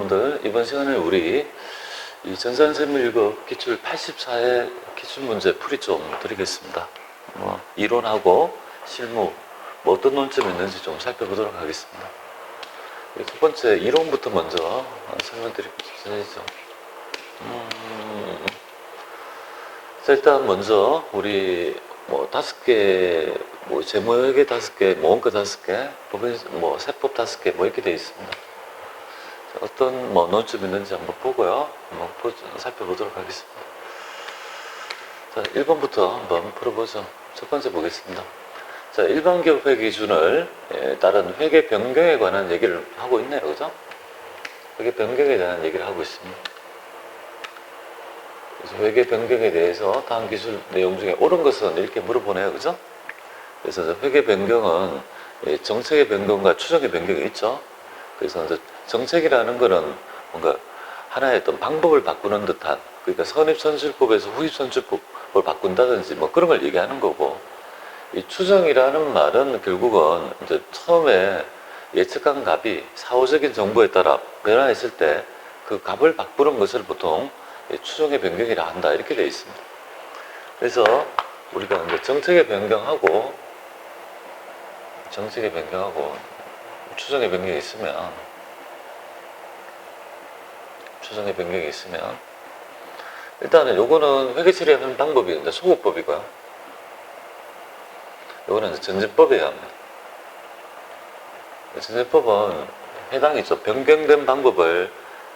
여러분들, 이번 시간에 우리 이 전산생물일급 기출 84회 기출문제 풀이 좀 드리겠습니다. 이론하고 실무, 어떤 논점이 있는지 좀 살펴보도록 하겠습니다. 첫 번째, 이론부터 먼저 설명드리죠. 자, 일단 먼저 우리 5개, 제모회계 5개, 모음가 5개, 세법 5개 이렇게 되어 있습니다. 자, 어떤 논점이 있는지 한번 보고요. 살펴보도록 하겠습니다. 자, 1번부터 한번 풀어보죠. 첫 번째 보겠습니다. 자, 일반 기업 회계 기준을 따른 회계 변경에 관한 얘기를 하고 있네요. 그죠? 회계 변경에 대한 얘기를 하고 있습니다. 그래서 회계 변경에 대해서 다음 기술 내용 중에 옳은 것은 이렇게 물어보네요. 그죠? 그래서 회계 변경은 정책의 변경과 추정의 변경이 있죠. 그래서 정책이라는 거는 뭔가 하나의 어떤 방법을 바꾸는 듯한, 그러니까 선입선출법에서 후입선출법을 바꾼다든지 그런 걸 얘기하는 거고, 이 추정이라는 말은 결국은 이제 처음에 예측한 값이 사후적인 정보에 따라 변화했을 때 그 값을 바꾸는 것을 보통 추정의 변경이라 한다, 이렇게 되어 있습니다. 그래서 우리가 이제 정책의 변경하고 추정의 변경이 있으면 일단은 요거는 회계 처리하는 방법이 이제 소급법이고요. 요거는 이제 전진법에 의합니다. 전진법은 해당이죠. 변경된 방법을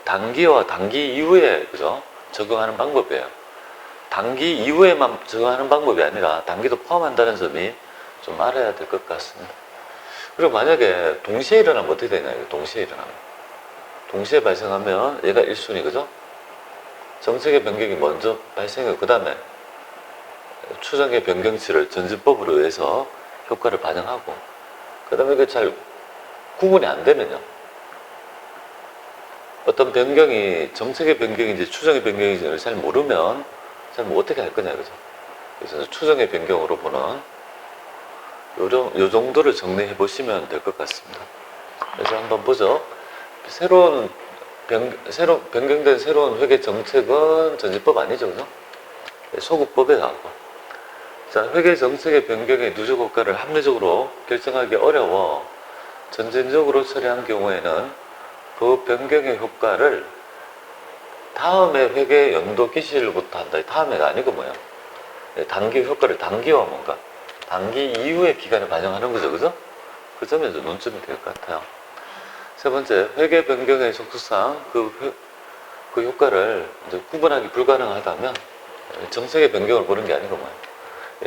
단기와 단기 이후에, 그죠? 적용하는 방법이에요. 단기 이후에만 적용하는 방법이 아니라 단기도 포함한다는 점이 좀 알아야 될 것 같습니다. 그리고 만약에 동시에 일어나면 어떻게 되나요? 동시에 발생하면 얘가 1순위, 그죠? 정책의 변경이 먼저 발생하고 그 다음에 추정의 변경치를 전진법으로 의해서 효과를 반영하고, 그 다음에 이게 잘 구분이 안 되면요, 어떤 변경이 정책의 변경인지 추정의 변경인지를 잘 모르면 어떻게 할 거냐, 그죠? 그래서 추정의 변경으로 보는 요 정도를 정리해 보시면 될 것 같습니다. 그래서 한번 보죠. 변경된 새로운 회계 정책은 전진법 아니죠, 그죠? 소급법에 가고. 자, 회계 정책의 변경의 누적 효과를 합리적으로 결정하기 어려워 전진적으로 처리한 경우에는 그 변경의 효과를 다음에 회계 연도 기시일부터 한다. 다음에가 아니고 단기 효과를 단기와 단기 이후의 기간에 반영하는 거죠, 그죠? 그 점에 논점이 될 것 같아요. 세 번째, 회계 변경의 속성상 그 효과를 이제 구분하기 불가능하다면 정책의 변경을 보는 게 아니고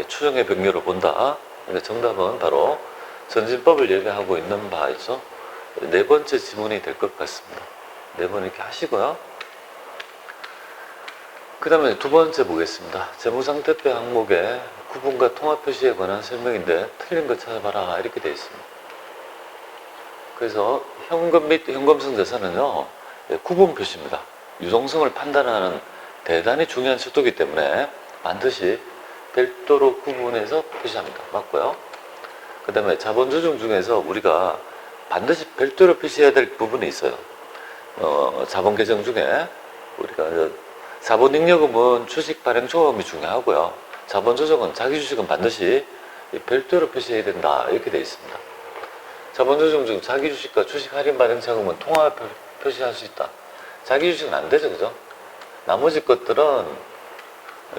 추정의 변경을 본다. 정답은 바로 전진법을 예배하고 있는 바이죠. 네 번째 지문이 될 것 같습니다. 네 번 이렇게 하시고요. 그 다음에 두 번째 보겠습니다. 재무상태표 항목의 구분과 통합 표시에 관한 설명인데 틀린 거 찾아봐라, 이렇게 되어 있습니다. 그래서 현금 및 현금성 자산은요, 구분 표시입니다. 유동성을 판단하는 대단히 중요한 척도이기 때문에 반드시 별도로 구분해서 표시합니다. 맞고요. 그 다음에 자본조정 중에서 우리가 반드시 별도로 표시해야 될 부분이 있어요. 자본 개정 중에 우리가 자본잉여금은 주식 발행 조합이 중요하고요. 자본조정은 자기 주식은 반드시 별도로 표시해야 된다, 이렇게 되어 있습니다. 자본조정 중 자기 주식과 주식 할인 발행 자금은 통합 표시할 수 있다. 자기 주식은 안 되죠, 그죠? 나머지 것들은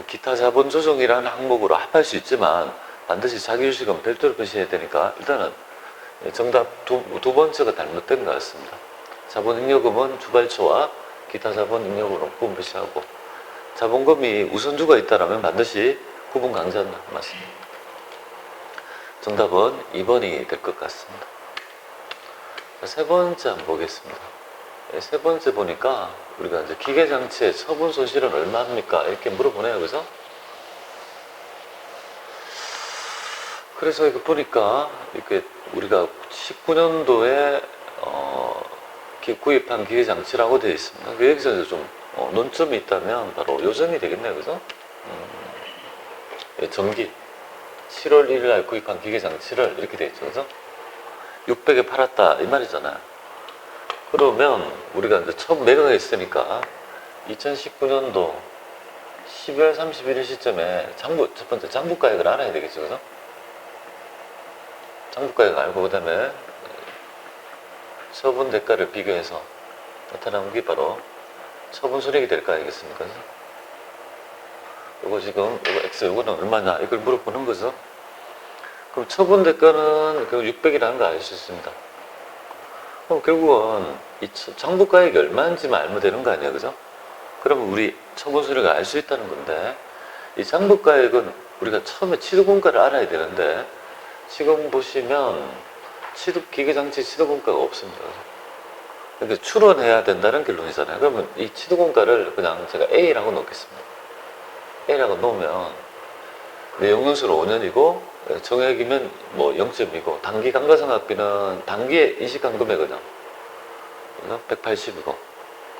기타 자본조정이라는 항목으로 합할 수 있지만 반드시 자기 주식은 별도로 표시해야 되니까 일단은 정답 두 번째가 잘못된 것 같습니다. 자본잉여금은 주발초와 기타 자본잉여금으로 구분 표시하고, 자본금이 우선주가 있다면 반드시 구분 강조한다. 맞습니다. 정답은 2번이 될 것 같습니다. 자, 세 번째 한번 보겠습니다. 세 번째 보니까 우리가 이제 기계장치의 처분 손실은 얼마입니까? 이렇게 물어보네요. 그죠? 그래서 이거 보니까 이렇게 우리가 19년도에 구입한 기계장치라고 되어 있습니다. 여기서 이제 좀 논점이 있다면 바로 요점이 되겠네요. 그죠? 전기 7월 1일 날 구입한 기계장치를 이렇게 되어 있죠. 그죠? 600에 팔았다, 이 말이잖아요. 그러면 우리가 이제 처음 매각을 했으니까 2019년도 12월 31일 시점에 첫 번째 장부가액을 알아야 되겠죠, 그죠? 장부가액 알고 그다음에 처분 대가를 비교해서 나타나는 게 바로 처분 손익이 될 거 아니겠습니까? 이거 지금 이거 X 요거는 얼마냐 이걸 물어보는 거죠. 그럼 처분 대가는 그 600이라는 거 알 수 있습니다. 그럼 결국은 이 장부가액이 얼마인지만 알면 되는 거 아니야, 그죠? 그러면 우리 처분 손익을 알 수 있다는 건데, 이 장부가액은 우리가 처음에 취득원가를 알아야 되는데, 지금 보시면 기계장치 취득원가가 없습니다. 그러니까 출원해야 된다는 결론이잖아요. 그러면 이 취득원가를 그냥 제가 A라고 놓겠습니다. A라고 놓으면 내용연수로 5년이고 정액이면 뭐 0점이고 단기 감가상각비는 단기에 인식한 금액은요 180이고,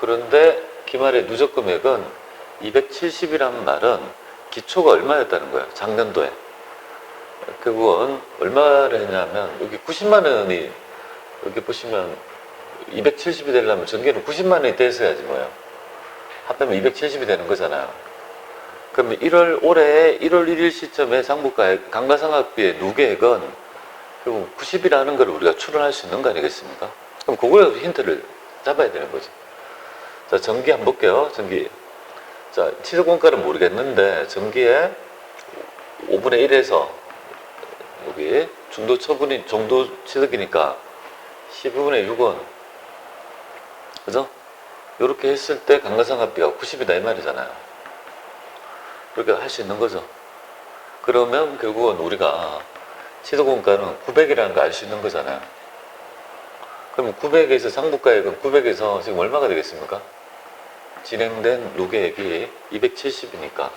그런데 기말의 누적 금액은 270이라는 말은 기초가 얼마였다는 거예요. 작년도에. 결국은 얼마를 했냐면 여기 90만 원이 여기 보시면 270이 되려면 전기는 90만 원이 됐어야지 뭐예요. 합하면 270이 되는 거잖아요. 그러면 올해 1월 1일 시점에 장부가액, 감가상각비의 누계액은 결국 90이라는 걸 우리가 추론할 수 있는 거 아니겠습니까? 그럼 그거에 힌트를 잡아야 되는 거죠. 자, 전기 한번 볼게요. 전기. 자, 취득원가는 모르겠는데, 전기에 5분의 1에서 여기 중도 취득이니까 12분의 6은, 그죠? 이렇게 했을 때 감가상각비가 90이다 이 말이잖아요. 그렇게 할 수 있는 거죠. 그러면 결국은 우리가 취득원가는 900이라는 거 알 수 있는 거잖아요. 그럼 900에서 장부가액은 900에서 지금 얼마가 되겠습니까? 진행된 누계액이 270이니까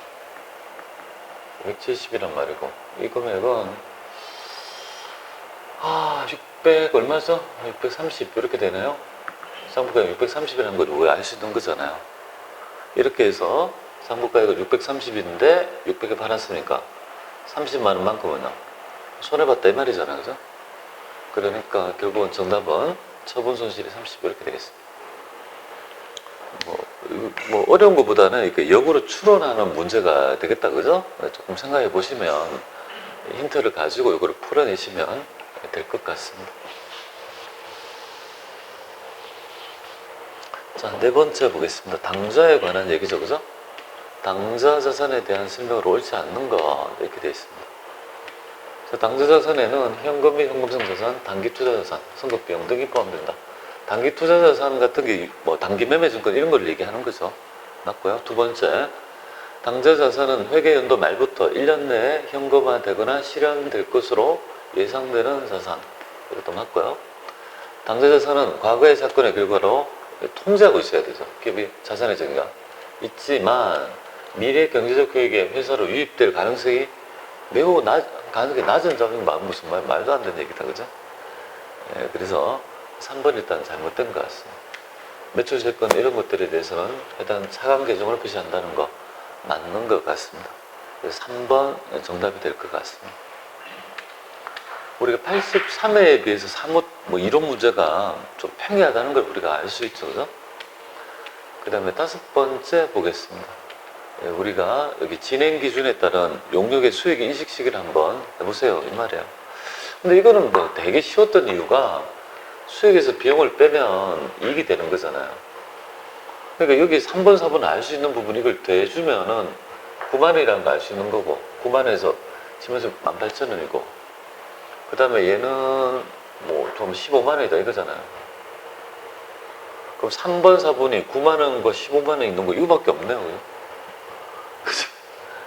270이란 말이고, 이 금액은 600 얼마죠? 630 이렇게 되네요. 장부가액 630이라는 걸 우리가 알 수 있는 거잖아요. 이렇게 해서 장부가액은 630인데 600에 팔았으니까 30만 원만큼은요 손해봤다 이 말이잖아요, 그죠? 그러니까 결국은 정답은 처분 손실이 30 이렇게 되겠습니다. 뭐 어려운 것보다는 이렇게 역으로 추론하는 문제가 되겠다, 그죠? 조금 생각해 보시면 힌트를 가지고 이거를 풀어내시면 될 것 같습니다. 자, 네 번째 보겠습니다. 당좌에 관한 얘기죠, 그죠? 당좌 자산에 대한 설명을 옳지 않는 것 이렇게 되어 있습니다. 자, 당좌 자산에는 현금 및 현금성 자산, 단기 투자 자산, 선급 비용 등이 포함된다. 단기 투자 자산 같은 게 뭐 단기 매매 증권 이런 걸 얘기하는 거죠. 맞고요. 두 번째, 당좌 자산은 회계 연도 말부터 1년 내에 현금화되거나 실현될 것으로 예상되는 자산. 이것도 맞고요. 당좌 자산은 과거의 사건의 결과로 통제하고 있어야 되죠. 기업이 자산의 정의가 있지만 미래 경제적 계획에 회사로 유입될 가능성이 매우 가능성이 낮은 점이 무슨 말도 안 되는 얘기다, 그죠? 예, 그래서 3번 일단 잘못된 것 같습니다. 매출 채권 이런 것들에 대해서는 해당 차감 계정을 표시한다는 거 맞는 것 같습니다. 그래서 3번 정답이 될 것 같습니다. 우리가 83회에 비해서 사뭇 이런 문제가 좀 평이하다는 걸 우리가 알 수 있죠, 그죠? 그 다음에 5번째 보겠습니다. 예, 우리가 여기 진행 기준에 따른 용역의 수익 인식 시기를 한번 해보세요, 이 말이에요. 근데 이거는 뭐 되게 쉬웠던 이유가 수익에서 비용을 빼면 이익이 되는 거잖아요. 그러니까 여기 3번, 4번 알 수 있는 부분 이걸 더해주면은 9만 원이라는 거 알 수 있는 거고, 9만 원에서 치면서 18,000원이고, 그 다음에 얘는 좀 15만 원이다 이거잖아요. 그럼 3번, 4번이 9만 원과 15만 원 있는 거 이거밖에 없네요. 그죠?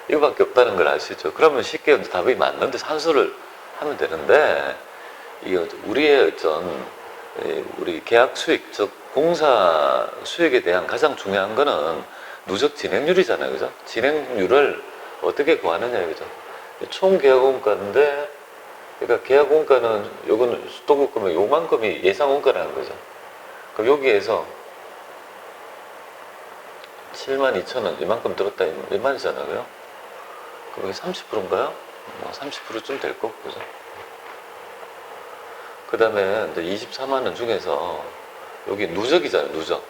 이거밖에 없다는 걸 알 수 있죠. 그러면 쉽게 답이 맞는데 산수를 하면 되는데, 이게 우리의 우리 계약 수익, 즉 공사 수익에 대한 가장 중요한 거는 누적 진행률이잖아요, 그죠? 진행률을 어떻게 구하느냐, 그죠? 총 계약원가인데, 그러니까 계약원가는 요거는 수도급금액 요만큼이 예상원가라는 거죠. 그럼 여기에서 72,000원 이만큼 들었다 이 말이잖아요. 그럼 이게 30%인가요? 30%쯤 될 거고, 그죠? 그 다음에 이제 24만 원 중에서 여기 누적이잖아요, 누적.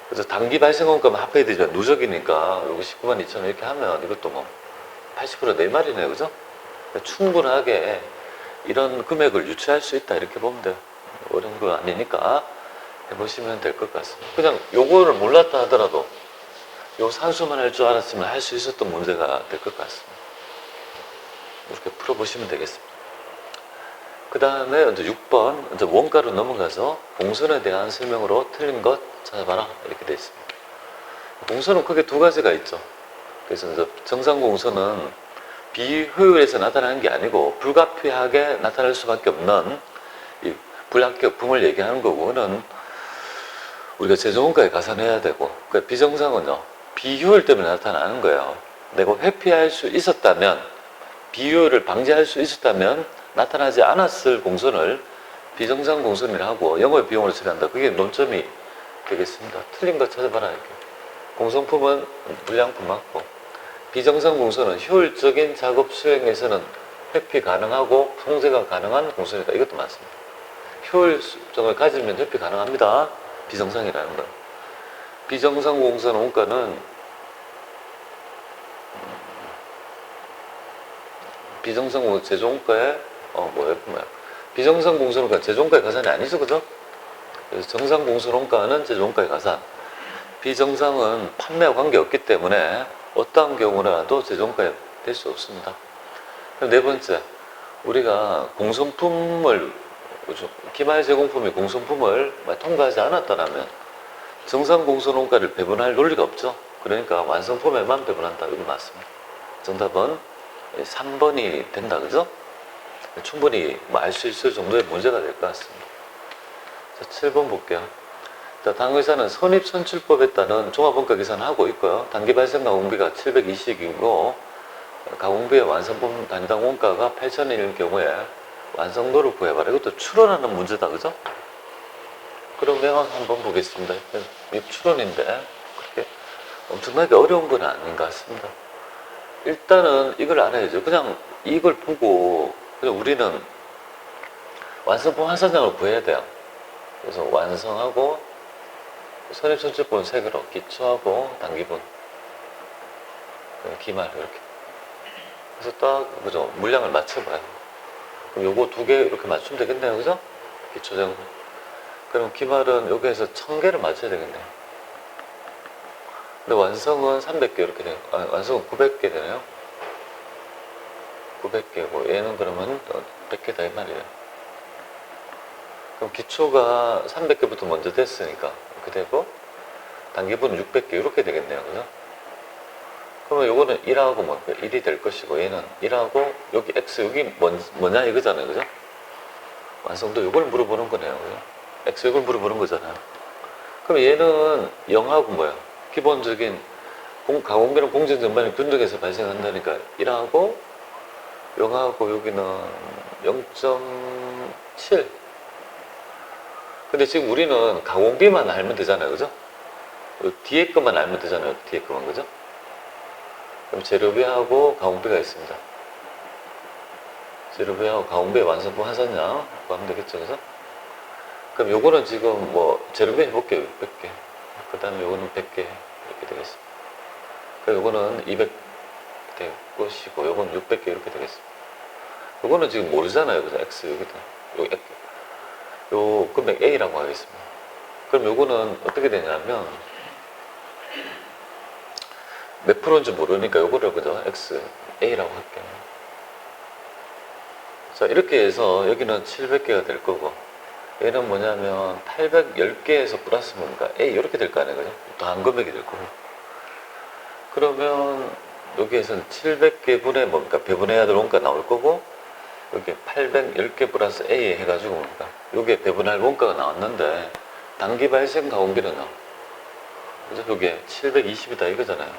그래서 단기 발생원가만 합해야 되지만 누적이니까 여기 19만 2천 원 이렇게 하면 이것도 뭐 80% 내말이네요, 그죠? 그러니까 충분하게 이런 금액을 유치할 수 있다 이렇게 보면 돼요. 어려운 거 아니니까 해보시면 될 것 같습니다. 그냥 요거를 몰랐다 하더라도 요 산수만 할 줄 알았으면 할 수 있었던 문제가 될 것 같습니다. 이렇게 풀어보시면 되겠습니다. 그 다음에 이제 6번 이제 원가로 넘어가서 공선에 대한 설명으로 틀린 것 찾아봐라 이렇게 되어 있습니다. 공선은 크게 두 가지가 있죠. 그래서 이제 정상 공선은 비효율에서 나타나는 게 아니고 불가피하게 나타날 수밖에 없는 이 불합격품을 얘기하는 거고, 그는 우리가 최저원가에 가산해야 되고, 그러니까 비정상은요 비효율 때문에 나타나는 거예요. 내가 회피할 수 있었다면, 비효율을 방지할 수 있었다면 나타나지 않았을 공선을 비정상 공선이라 하고 영업의 비용으로 처리한다. 그게 논점이 되겠습니다. 틀린 거 찾아봐라 이렇게. 공성품은 불량품 맞고, 비정상 공선은 효율적인 작업 수행에서는 회피 가능하고 통제가 가능한 공선이다. 이것도 맞습니다. 효율성을 가지면 회피 가능합니다. 비정상이라는 건. 비정상 공선 원가는 비정상 공선 제조원가에 비정상 공선 원가 제조원가의 가산이 아니죠, 그죠? 그래서 정상 공선 원가는 제조원가의 가산. 비정상은 판매와 관계없기 때문에 어떠한 경우라도 제조원가에 될 수 없습니다. 네 번째, 우리가 공성품을 기말 제공품이 공성품을 통과하지 않았다면 정상 공선 원가를 배분할 논리가 없죠. 그러니까 완성품에만 배분한다. 이거 맞습니다. 정답은 3번이 된다, 그죠? 충분히 알 수 있을 정도의 문제가 될 것 같습니다. 자, 7번 볼게요. 당의사는 선입선출법에 따른 종합원가 계산을 하고 있고요. 단기 발생 가공비가 720이고 가공비의 완성품 단위당 원가가 8,000원일 경우에 완성도를 구해봐라. 이것도 추론하는 문제다, 그죠? 그러면 한번 보겠습니다. 추론인데 그렇게 엄청나게 어려운 건 아닌 것 같습니다. 일단은 이걸 알아야죠. 그냥 이걸 보고 그냥 우리는 완성품 환산량을 구해야 돼요. 그래서 완성하고 선입선출법은 3개로 기초하고 단기분, 기말 이렇게. 그래서 딱 그죠? 물량을 맞춰봐요. 그럼 요거 2개 이렇게 맞추면 되겠네요, 그죠? 기초적으로. 그럼 기말은 여기에서 1000개를 맞춰야 되겠네요. 근데 완성은 300개 이렇게 돼요. 완성은 900개 되네요. 900개고 얘는 그러면 100개다 이 말이에요. 그럼 기초가 300개부터 먼저 됐으니까 이렇게 되고 단기분은 600개 이렇게 되겠네요, 그죠? 그러면 요거는 1하고 뭐 1이 될 것이고 얘는 1하고 여기 x 여기 뭐냐 이거잖아요, 그죠? 완성도 요걸 물어보는 거네요, 그죠? x 요걸 물어보는 거잖아요. 그럼 얘는 0하고 뭐야? 기본적인 가공비는 공정 전반의 균등에서 발생한다니까 1하고 0하고 여기는 0.7. 근데 지금 우리는 가공비만 알면 되잖아요, 그죠? 뒤에 것만 알면 되잖아요, 뒤에 것만, 그죠? 그럼 재료비하고 가공비가 있습니다. 재료비하고 가공비의 완성품 환산량 구하면 되겠죠, 그죠? 그럼 요거는 지금 뭐 재료비 해볼게요, 600개. 그 다음에 요거는 100개 이렇게 되겠습니다. 그럼 요거는 200 될 것이고 요거는 600개 이렇게 되겠습니다. 요거는 지금 모르잖아요, 그죠? x 여기다 요 금액 A라고 하겠습니다. 그럼 요거는 어떻게 되냐면 몇 프로인지 모르니까 요거를 그죠? X, A라고 할게요. 자, 이렇게 해서 여기는 700개가 될 거고 얘는 뭐냐면 810개에서 플러스 뭡니까? A 이렇게 될 거 아니에요, 그죠? 또 한 금액이 될 거고. 그러면 여기에서는 700개 분의 뭡니까? 배분해야 될 원가 나올 거고 여기 810개 플러스 A 해가지고 뭡니까? 요게 배분할 원가가 나왔는데 단기 발생 가공비는요. 그죠? 요게 720이다 이거잖아요.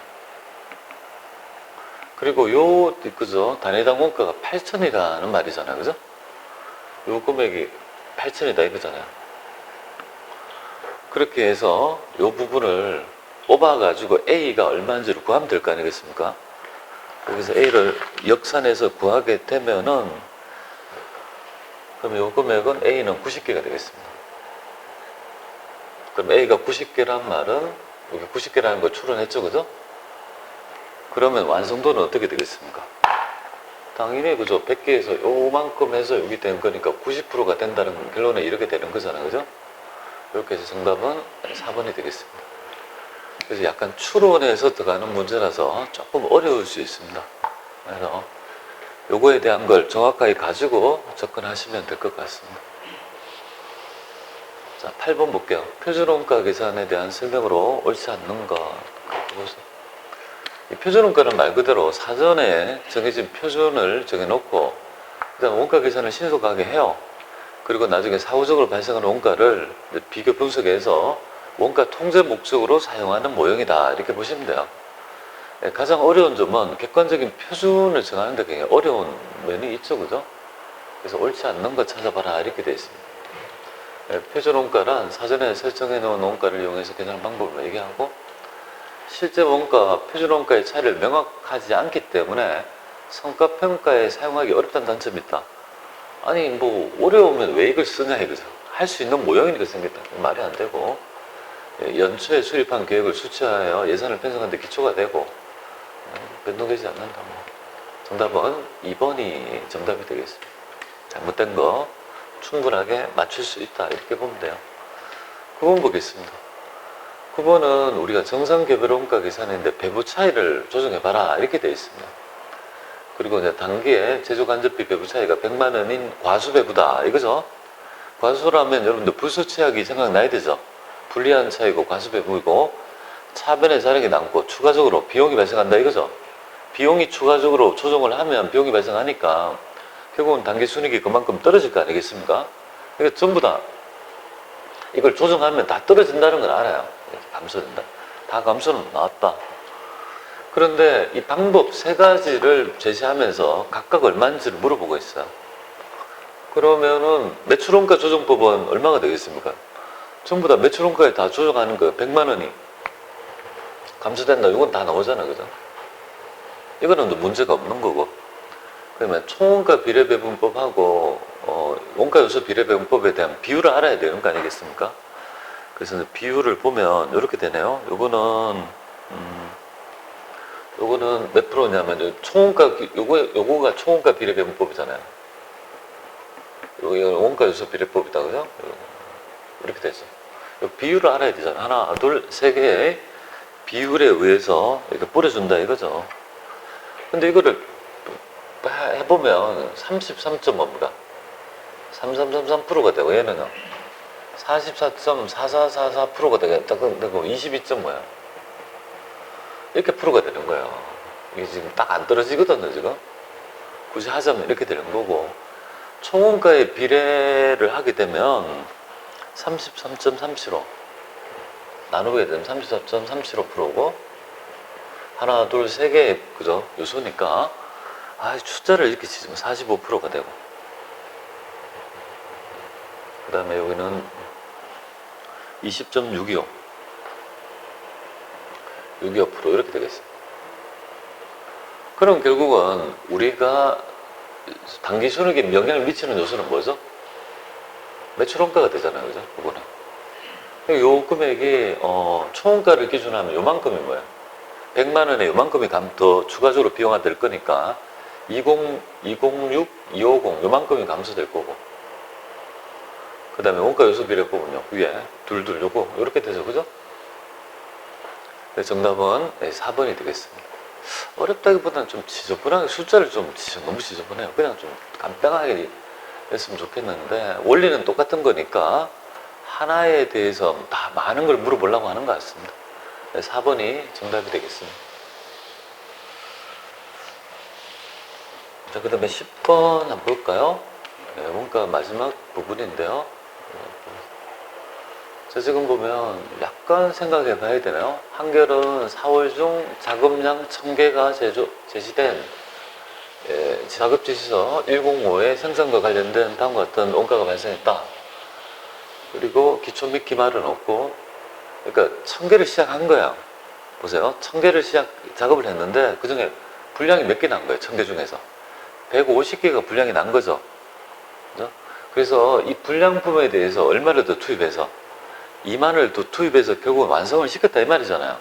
그리고 요, 그죠? 단위당 원가가 8,000이라는 말이잖아요. 그죠? 요 금액이 8,000이다 이거잖아요. 그렇게 해서 요 부분을 뽑아가지고 A가 얼마인지를 구하면 될 거 아니겠습니까? 여기서 A를 역산해서 구하게 되면은 그럼 요 금액은 A는 90개가 되겠습니다. 그럼 A가 90개란 말은 여기 90개라는 걸 추론했죠, 그죠? 그러면 완성도는 어떻게 되겠습니까? 당연히 그죠? 100개에서 요만큼 해서 여기 된 거니까 90%가 된다는 결론에 이렇게 되는 거잖아요, 그죠? 이렇게 해서 정답은 4번이 되겠습니다. 그래서 약간 추론해서 들어가는 문제라서 조금 어려울 수 있습니다. 그래서 요거에 대한 걸 정확하게 가지고 접근하시면 될 것 같습니다. 자, 8번 볼게요. 표준원가 계산에 대한 설명으로 옳지 않는 것. 이 표준원가는 말 그대로 사전에 정해진 표준을 정해놓고 그다음 원가 계산을 신속하게 해요. 그리고 나중에 사후적으로 발생하는 원가를 비교 분석해서 원가 통제 목적으로 사용하는 모형이다. 이렇게 보시면 돼요. 가장 어려운 점은 객관적인 표준을 정하는 데 굉장히 어려운 면이 있죠, 그죠? 그래서 옳지 않는 거 찾아봐라. 이렇게 되어 있습니다. 표준 원가란 사전에 설정해 놓은 원가를 이용해서 계산하는 방법을 얘기하고 실제 원가, 표준 원가의 차이를 명확하지 않기 때문에 성과평가에 사용하기 어렵다는 단점이 있다. 아니 뭐 어려우면 왜 이걸 쓰냐 이거죠. 할 수 있는 모형이니까 생겼다. 말이 안 되고 연초에 수립한 계획을 수치하여 예산을 편성하는 데 기초가 되고 변동되지 않는다. 뭐. 정답은 2번이 정답이 되겠습니다. 잘못된 거 충분하게 맞출 수 있다. 이렇게 보면 돼요. 9번 보겠습니다. 9번은 우리가 정상개별 원가 계산인데 배부 차이를 조정해봐라. 이렇게 되어 있습니다. 그리고 이제 단기에 제조간접비 배부 차이가 100만 원인 과수배부다. 이거죠? 과수라면 여러분들 불소치약이 생각나야 되죠? 불리한 차이고 과수배부이고 차변의 자력이 남고 추가적으로 비용이 발생한다. 이거죠? 비용이 추가적으로 조정을 하면 비용이 발생하니까 결국은 단기 순이익이 그만큼 떨어질 거 아니겠습니까? 그러니까 전부 다 이걸 조정하면 다 떨어진다는 걸 알아요. 감소된다. 다 감소는 나왔다. 그런데 이 방법 세 가지를 제시하면서 각각 얼마인지를 물어보고 있어요. 그러면은 매출원가 조정법은 얼마가 되겠습니까? 전부 다 매출원가에 다 조정하는 거예요. 100만 원이 감소된다. 이건 다 나오잖아요. 그죠? 이거는 문제가 없는 거고. 그러면 총원가 비례배분법하고 원가요소 비례배분법에 대한 비율을 알아야 되는 거 아니겠습니까? 그래서 비율을 보면 이렇게 되네요. 요거는 몇 프로냐면 총원가 요거가 총원가 비례배분법이잖아요. 요거 원가요소 비례법이다, 그죠? 이렇게 되죠. 요 비율을 알아야 되잖아요. 하나, 둘, 세 개의 비율에 의해서 이렇게 뿌려준다 이거죠. 근데 이거를 해보면 33.5입니다. 3333%가 되고 얘는요 44.4444%가 되겠다. 그리고 22.5야. 이렇게 프로가 되는 거예요. 이게 지금 딱 안 떨어지거든요, 지금. 굳이 하자면 이렇게 되는 거고, 총원가의 비례를 하게 되면 33.375 나누게 되면 34.375%고 하나, 둘, 세 개, 그죠? 요소니까 숫자를 이렇게 치면 45%가 되고, 그 다음에 여기는 20.625 625% 이렇게 되겠습니다. 그럼 결국은 우리가 단기 순이익에 영향을 미치는 요소는 뭐죠? 매출원가가 되잖아요, 그죠? 그거는. 요 금액이 총원가를 기준으로 하면 요만큼이 뭐예요? 100만 원에 요만큼이 더 추가적으로 비용화 될 거니까 206, 250 요만큼이 감소될 거고, 그 다음에 원가 요소 비례 뽑으면 위에 둘둘 요거 이렇게 되죠, 그죠? 정답은 4번이 되겠습니다. 어렵다기보다는 좀 지저분하게 숫자를 좀 너무 지저분해요. 그냥 좀 깜빡하게 했으면 좋겠는데 원리는 똑같은 거니까 하나에 대해서 다 많은 걸 물어보려고 하는 것 같습니다. 4번이 정답이 되겠습니다. 자, 그 다음에 10번 한번 볼까요? 원가 마지막 부분인데요. 자, 지금 보면 약간 생각해 봐야 되나요? 한결은 4월 중 작업량 1000개가 제시된 작업지시서 105의 생산과 관련된 다음과 같은 원가가 발생했다. 그리고 기초 및 기말은 없고, 그러니까 1000개를 시작한 거야. 보세요. 1000개를 작업을 했는데 그 중에 분량이 몇 개 난 거예요. 1000개 중에서 150개가 분량이 난 거죠. 그죠? 그래서 이 분량품에 대해서 얼마를 더 투입해서 2만을 더 투입해서 결국 완성을 시켰다 이 말이잖아요.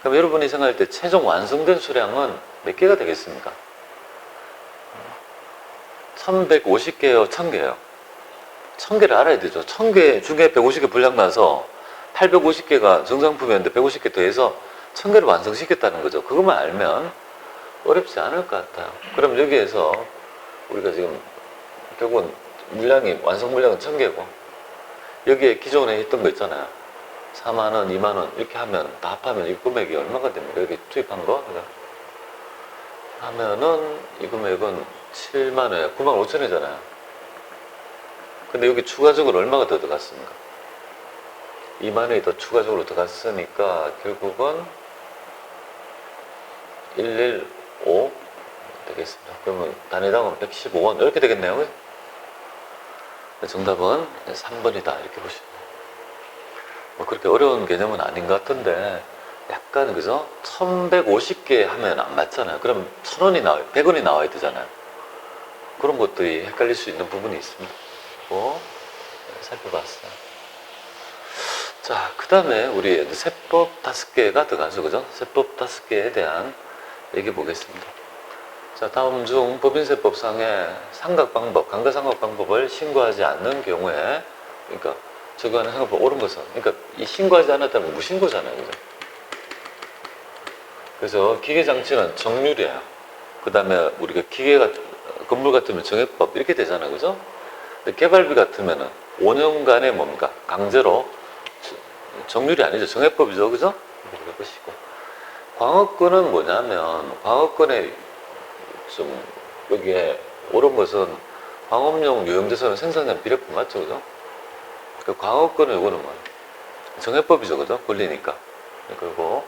그럼 여러분이 생각할 때 최종 완성된 수량은 몇 개가 되겠습니까? 1150개요, 1000개요? 1000개를 알아야 되죠. 1000개 중에 150개 분량 나서 850개가 정상품이었는데 150개 더해서 1000개를 완성시켰다는 거죠. 그것만 알면 어렵지 않을 것 같아요. 그럼 여기에서 우리가 지금 결국은 물량이, 완성 물량은 1000개고 여기에 기존에 했던 거 있잖아요. 4만원, 2만원 이렇게 하면 다 합하면 이 금액이 얼마가 됩니까? 여기 투입한 거 하면은 이 금액은 7만원에 9만 5천이잖아요. 근데 여기 추가적으로 얼마가 더 들어갔습니까? 2만원이 더 추가적으로 들어갔으니까 결국은 115 되겠습니다. 그러면 단위당은 115원 이렇게 되겠네요. 정답은 3번이다 이렇게 보시면 뭐 그렇게 어려운 개념은 아닌 것 같은데 약간 그죠? 1150개 하면 안 맞잖아요. 그럼 1000원이 나와요. 100원이 나와야 되잖아요. 그런 것들이 헷갈릴 수 있는 부분이 있습니다. 살펴봤어요. 자, 그 다음에 우리 세법 5개가 들어가죠. 그죠? 세법 5개에 대한 얘기 보겠습니다. 자, 다음 중 법인세법상의 상각방법, 강가상각방법을 신고하지 않는 경우에, 그러니까 적용하는 상각법 옳은 것은, 그러니까 이 신고하지 않았다면 무신고잖아요. 그죠? 그래서 기계장치는 정률이에요. 그 다음에 우리가 기계가, 건물 같으면 정액법 이렇게 되잖아요. 그죠? 근데 개발비 같으면은 5년간의 뭡니까? 강제로 정률이 아니죠. 정액법이죠. 그죠? 이렇게 보시고. 광업권은 뭐냐면, 광업권에 좀, 여기에 옳은 것은 광업용 유형재산은 생산량 비례법 맞죠? 그죠? 그 광업권은 이거는 뭐, 정액법이죠. 그죠? 권리니까. 그리고